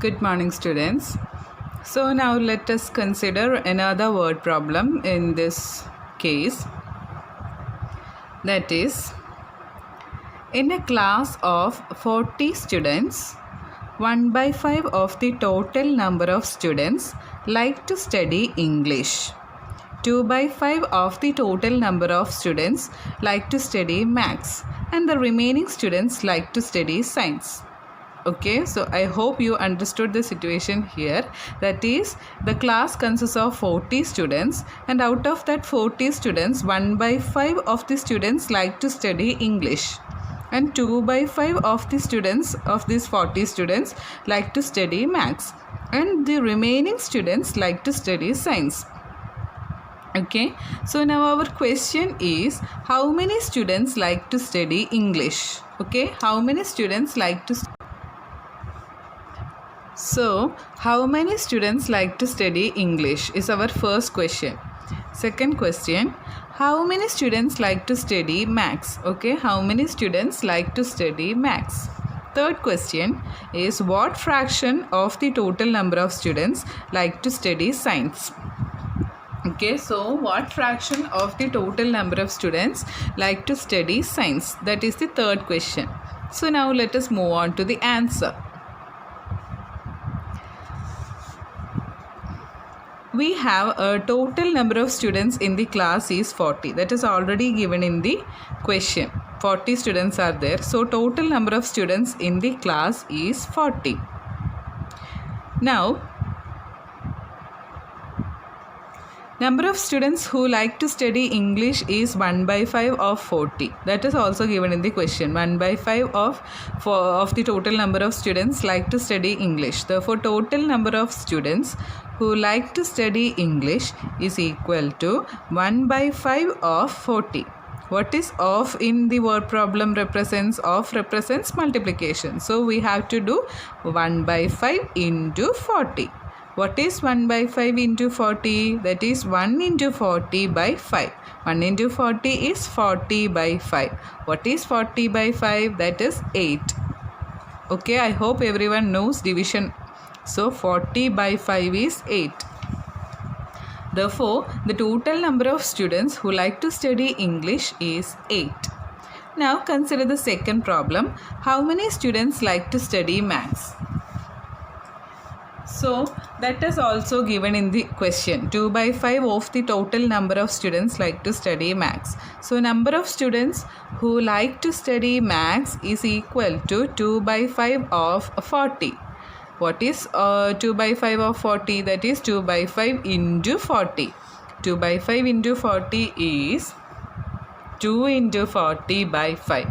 Good morning, students. So, now let us consider another word problem in this case. That is, in a class of 40 students, 1 by 5 of the total number of students like to study English. 2 by 5 of the total number of students like to study maths, and the remaining students like to study science. Okay, so I hope you understood the situation here. That is, the class consists of 40 students, and out of that 40 students, 1 by 5 of the students like to study English, and 2 by 5 of the students of these 40 students like to study maths, and the remaining students like to study science. Okay, so now our question is, how many students like to study English? Okay, how many students like to how many students like to study English is our first question. Second question, how many students like to study maths? Okay, how many students like to study maths? Third question is, what fraction of the total number of students like to study science? Okay, so what fraction of the total number of students like to study science? That is the third question. So now let us move on to the answer. We have a total number of students in the class is 40. That is already given in the question. 40 students are there. So total number of students in the class is 40. Now, number of students who like to study English is 1 by 5 of 40. That is also given in the question. 1 by 5 of the total number of students like to study English. Therefore, total number of students who like to study English is equal to 1 by 5 of 40. What is of in the word problem represents? Of represents multiplication. So, we have to do 1 by 5 into 40. What is 1 by 5 into 40? That is 1 into 40 by 5. 1 into 40 is 40 by 5. What is 40 by 5? That is 8. Okay, I hope everyone knows division. So, 40 by 5 is 8. Therefore, the total number of students who like to study English is 8. Now, consider the second problem. How many students like to study maths? So, that is also given in the question. 2 by 5 of the total number of students like to study maths. So, number of students who like to study maths is equal to 2 by 5 of 40. What is 2 by 5 of 40? That is 2 by 5 into 40. 2 by 5 into 40 is 2 into 40 by 5.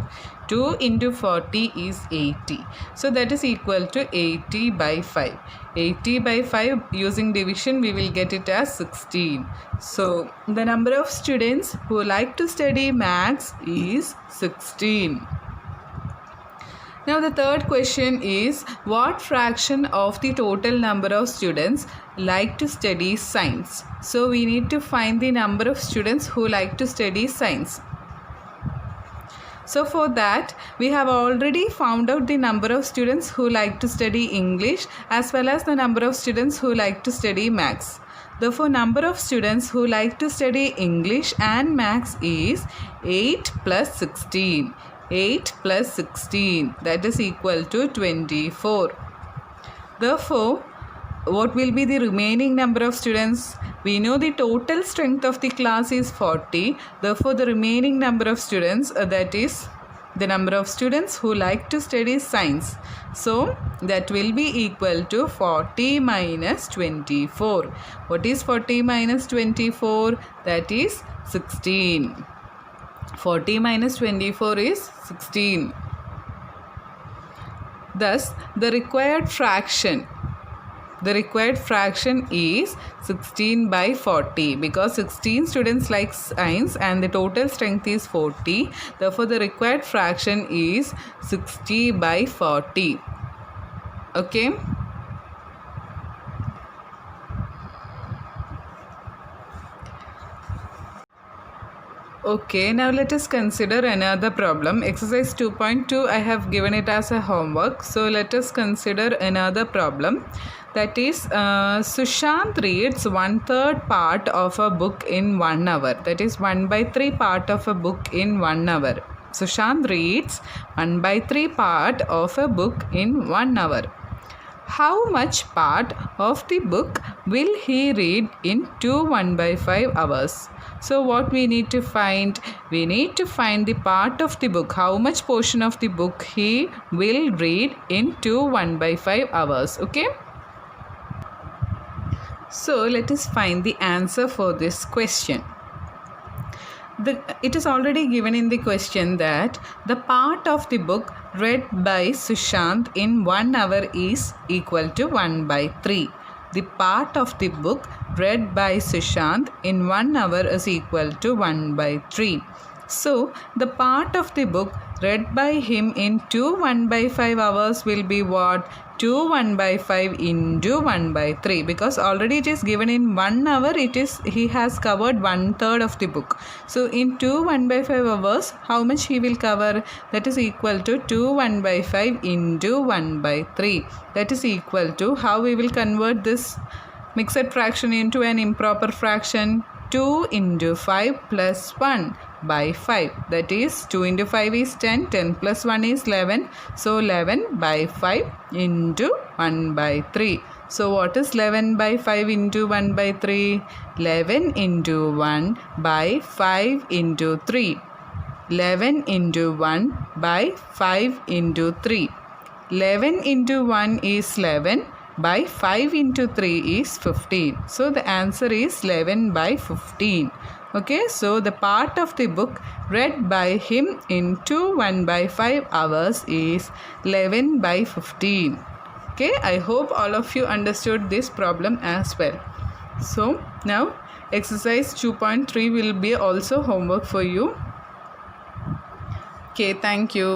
2 into 40 is 80. So that is equal to 80 by 5. 80 by 5 using division we will get it as 16. So the number of students who like to study maths is 16. Now the third question is, what fraction of the total number of students like to study science? So we need to find the number of students who like to study science. So for that, we have already found out the number of students who like to study English as well as the number of students who like to study maths. Therefore, number of students who like to study English and maths is 8 plus 16. 8 plus 16, that is equal to 24. Therefore, what will be the remaining number of students? We know the total strength of the class is 40. Therefore, the remaining number of students, that is the number of students who like to study science. So, that will be equal to 40 minus 24. What is 40 minus 24? That is 16. 40 minus 24 is 16. Thus, the required fraction is 16 by 40 because 16 students like science and the total strength is 40. Therefore, the required fraction is 60 by 40. Okay. Okay, now let us consider another problem. Exercise 2.2, I have given it as a homework. So let us consider another problem. That is, Sushant reads 1/3 part of a book in 1 hour. That is 1/3 part of a book in 1 hour. Sushant reads 1/3 part of a book in 1 hour. How much part of the book will he read in 2 1/5 hours? So what we need to find? We need to find the part of the book. How much portion of the book he will read in 2 1/5 hours. Okay. So let us find the answer for this question. It is already given in the question that the part of the book read by Sushant in 1 hour is equal to 1/3. The part of the book read by Sushant in 1 hour is equal to 1/3. So the part of the book read by him in 2 1/5 hours will be what? 2 1/5 into 1/3, because already it is given in 1 hour, he has covered 1/3 of the book. So in 2 1/5 hours, how much he will cover? That is equal to 2 1/5 into 1/3. That is equal to, how we will convert this mixed fraction into an improper fraction? 2 into 5 plus 1/5. That is 2 into 5 is 10, 10 plus 1 is 11. So 11/5 into 1/3. So what is 11/5 into 1/3? 11 into 1/5 into 3. 11 into 1/5 into 3. 11 into 1 is 11. By 5 into 3 is 15. So the answer is 11/15. Okay, so the part of the book read by him in 2 1/5 hours is 11/15. Okay, I hope all of you understood this problem as well. So now exercise 2.3 will be also homework for you. Okay, thank you.